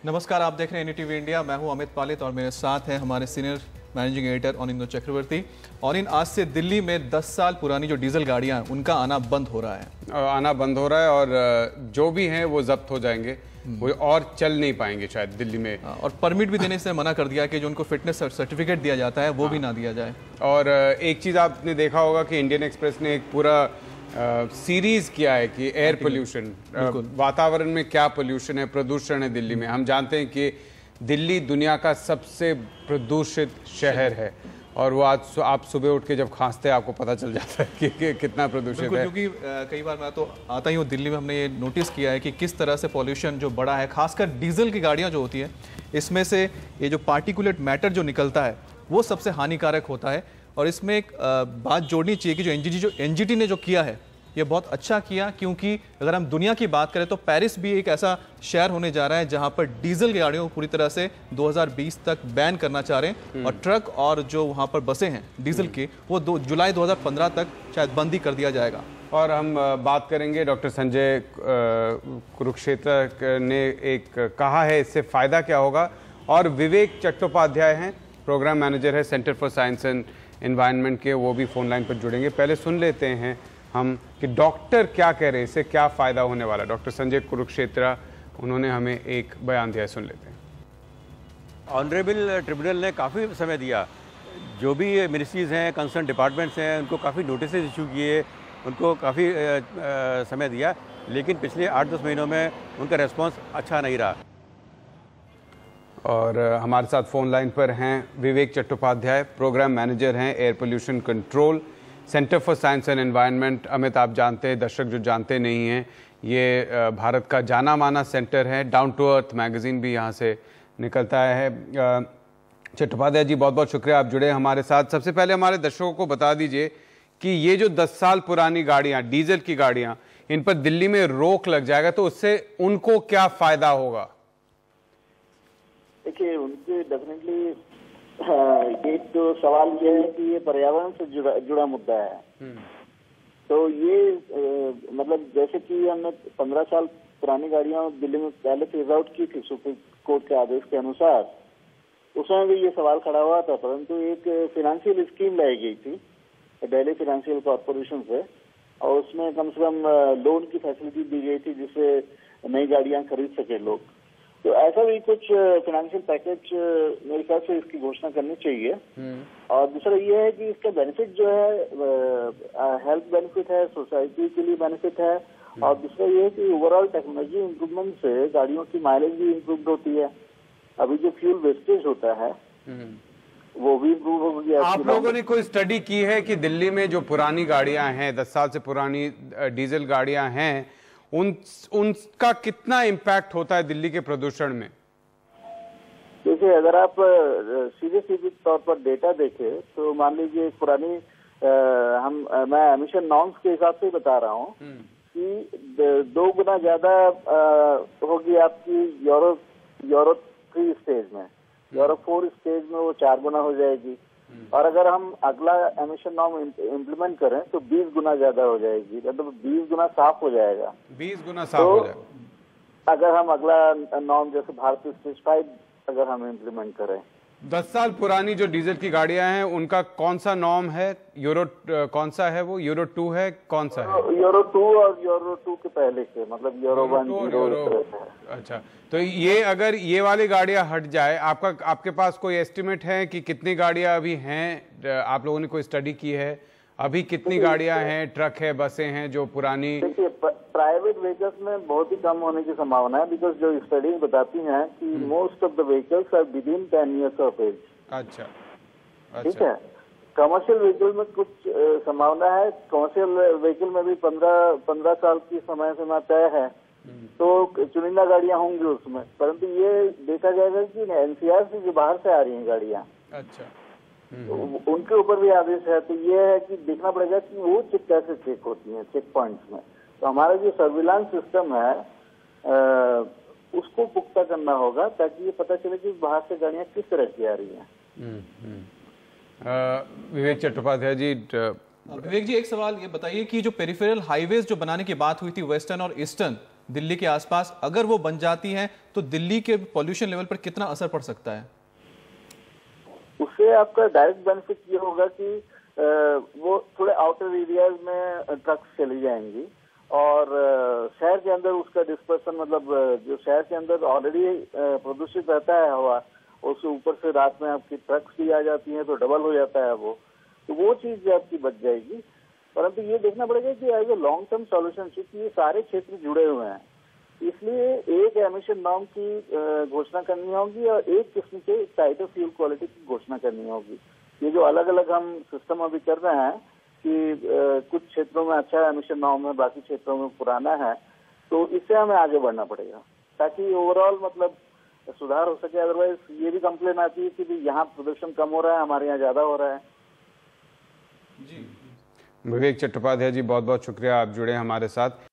नमस्कार, आप देख रहे हैं एनडीटीवी इंडिया। मैं हूं अमित पालित और मेरे साथ हैं हमारे सीनियर मैनेजिंग एडिटर अनिंदो चक्रवर्ती। और आज से दिल्ली में 10 साल पुरानी जो डीजल गाड़ियां हैं उनका आना बंद हो रहा है और जो भी हैं वो जब्त हो जाएंगे, वो और चल नहीं पाएंगे शायद दिल्ली में। और परमिट भी देने से मना कर दिया कि जो उनको फिटनेस सर्टिफिकेट दिया जाता है वो भी ना दिया जाए। और एक चीज़ आपने देखा होगा कि इंडियन एक्सप्रेस ने एक पूरा सीरीज किया है कि एयर पोल्यूशन, वातावरण में क्या पोल्यूशन है, प्रदूषण है दिल्ली में। हम जानते हैं कि दिल्ली दुनिया का सबसे प्रदूषित शहर है और वो आज आप सुबह उठ के जब खांसते हैं आपको पता चल जाता है कि कितना प्रदूषित है। क्योंकि कई बार मैं तो आता ही हूँ दिल्ली में, हमने ये नोटिस किया है कि किस तरह से पॉल्यूशन जो बढ़ा है, खासकर डीजल की गाड़ियाँ जो होती हैं इसमें से ये जो पार्टिकुलेट मैटर जो निकलता है वो सबसे हानिकारक होता है। और इसमें एक बात जोड़नी चाहिए कि जो एनजीटी ने जो किया है ये बहुत अच्छा किया, क्योंकि अगर हम दुनिया की बात करें तो पेरिस भी एक ऐसा शहर होने जा रहा है जहां पर डीजल गाड़ियों को पूरी तरह से 2020 तक बैन करना चाह रहे हैं और ट्रक और जो वहां पर बसें हैं डीजल की वो जुलाई 2015 तक शायद बंद ही कर दिया जाएगा। और हम बात करेंगे, डॉक्टर संजय कुरुक्षेत्र ने एक कहा है इससे फ़ायदा क्या होगा। और विवेक चट्टोपाध्याय हैं, प्रोग्राम मैनेजर है centre for science and environment के, वो भी फ़ोन लाइन पर जुड़ेंगे। पहले सुन लेते हैं हम कि डॉक्टर क्या कह रहे हैं, इससे क्या फ़ायदा होने वाला है। डॉक्टर संजय कुरुक्षेत्र, उन्होंने हमें एक बयान दिया है, सुन लेते हैं। ऑनरेबल ट्रिब्यूनल ने काफ़ी समय दिया, जो भी मिनिस्ट्रीज़ हैं, कंसर्न डिपार्टमेंट्स हैं, उनको काफ़ी नोटिस इशू किए, उनको काफ़ी समय दिया, लेकिन पिछले 8-10 महीनों में उनका रेस्पॉन्स अच्छा नहीं रहा। और हमारे साथ फ़ोन लाइन पर हैं विवेक चट्टोपाध्याय, प्रोग्राम मैनेजर हैं air pollution control, centre for science and environment. Amit, आप जानते हैं, दर्शक जो जानते नहीं हैं, ये भारत का जाना माना सेंटर है। डाउन टू अर्थ मैगजीन भी यहाँ से निकलता है। चट्टोपाध्याय जी, बहुत बहुत शुक्रिया आप जुड़े हमारे साथ। सबसे पहले हमारे दर्शकों को बता दीजिए कि ये जो 10 साल पुरानी गाड़ियाँ, डीजल की गाड़ियाँ, इन पर दिल्ली में रोक लग जाएगा तो उससे उनको क्या फ़ायदा होगा? देखिए, उनके डेफिनेटली एक तो सवाल ये है कि ये पर्यावरण से जुड़ा मुद्दा है। तो ये मतलब जैसे कि हमने 15 साल पुरानी गाड़ियां दिल्ली में पहले फेज आउट की थी सुप्रीम कोर्ट के आदेश के अनुसार, उसमें भी ये सवाल खड़ा हुआ था, परंतु एक फिनेंशियल स्कीम लाई गई थी दिल्ली फाइनेंशियल कॉर्पोरेशन से, और उसमें कम से कम लोन की फैसिलिटी दी गई थी जिससे नई गाड़ियां खरीद सके लोग। तो ऐसा भी कुछ फाइनेंशियल पैकेज मेरे ख्याल से इसकी घोषणा करनी चाहिए। और दूसरा ये है कि इसका बेनिफिट जो है हेल्थ बेनिफिट है, सोसाइटी के लिए बेनिफिट है, और दूसरा ये है कि ओवरऑल टेक्नोलॉजी इम्प्रूवमेंट से गाड़ियों की माइलेज भी इम्प्रूव होती है। अभी जो फ्यूल वेस्टेज होता है वो भी इम्प्रूव हो गया। आप लोगों ने कोई स्टडी की है कि दिल्ली में जो पुरानी गाड़ियां हैं, 10 साल से पुरानी डीजल गाड़ियां हैं, उनका कितना इम्पैक्ट होता है दिल्ली के प्रदूषण में? देखिए, अगर आप सीधे तौर पर डेटा देखें तो मान लीजिए पुरानी मैं एमिशन नॉर्म्स के हिसाब से बता रहा हूँ कि 2 गुना ज्यादा होगी आपकी यूरो 3 स्टेज में, यूरो 4 स्टेज में वो 4 गुना हो जाएगी। और अगर हम अगला एमिशन नॉर्म इम्प्लीमेंट करें तो 20 गुना ज्यादा हो जाएगी, मतलब 20 गुना साफ हो जाएगा। 20 गुना साफ हो जाएगा अगर हम अगला नॉर्म जैसे भारत स्टेज 5 अगर हम इम्प्लीमेंट करें। 10 साल पुरानी जो डीजल की गाड़ियां हैं उनका कौन सा नॉर्म है? यूरो कौन सा है वो? यूरो 2 है? कौन सा है? यूरो 2 और यूरो 2 के पहले के, मतलब यूरो 1 अच्छा, तो ये अगर ये वाली गाड़ियां हट जाए, आपके पास कोई एस्टिमेट है कि कितनी गाड़ियां अभी हैं? आप लोगों ने कोई स्टडी की है अभी कितनी गाड़ियां हैं, ट्रक है, बसें हैं जो पुरानी? देखिए, प्राइवेट व्हीकल्स में बहुत ही कम होने की संभावना है, बिकॉज जो स्टडी बताती हैं कि most of the vehicles are within 10 years of age. अच्छा, ठीक है। कमर्शियल व्हीकल में कुछ संभावना है, कमर्शियल व्हीकल में भी 15 साल की समय सीमा तय है, तो चुनिंदा गाड़ियां होंगी उसमें, परंतु ये देखा जाएगा कि एनसीआर से जो बाहर से आ रही हैं गाड़ियां, अच्छा, उनके ऊपर भी आदेश है। तो ये है कि देखना पड़ेगा कि वो कैसे चेक होती हैं चेक पॉइंट्स में। तो हमारा जो सर्विलांस सिस्टम है उसको पुख्ता करना होगा ताकि ये पता चले कि बाहर से गाड़ियां किस तरह की आ रही हैं। विवेक चट्टोपाध्याय जी, विवेक जी, एक सवाल ये बताइए कि जो पेरिफेरल हाईवेज जो बनाने की बात हुई थी वेस्टर्न और ईस्टर्न, दिल्ली के आसपास, अगर वो बन जाती हैं तो दिल्ली के पॉल्यूशन लेवल पर कितना असर पड़ सकता है? उससे आपका डायरेक्ट बेनिफिट ये होगा कि वो थोड़े आउटर एरियाज में ट्रक्स चली जाएंगी और शहर के अंदर उसका डिस्पर्सन, मतलब जो शहर के अंदर ऑलरेडी प्रदूषित रहता है हवा, उसके ऊपर से रात में आपकी ट्रक्स भी आ जाती हैं तो डबल हो जाता है वो, तो वो चीज आपकी बच जाएगी। परंतु ये देखना पड़ेगा कि as a long term solution, क्योंकि ये सारे क्षेत्र जुड़े हुए हैं, इसलिए एक एमिशन नॉर्म की घोषणा करनी होगी और एक किस्म के टाइटर फ्यूल क्वालिटी की घोषणा करनी होगी। ये जो अलग अलग हम सिस्टम अभी कर रहे हैं कि कुछ क्षेत्रों में अच्छा एमिशन नॉर्म है, बाकी क्षेत्रों में पुराना है, तो इससे हमें आगे बढ़ना पड़ेगा ताकि ओवरऑल मतलब सुधार हो सके। अदरवाइज ये भी कंप्लेन आती है कि यहाँ प्रदूषण कम हो रहा है, हमारे यहाँ ज्यादा हो रहा है। जी, विवेक चट्टोपाध्याय जी, बहुत बहुत शुक्रिया, आप जुड़े हमारे साथ।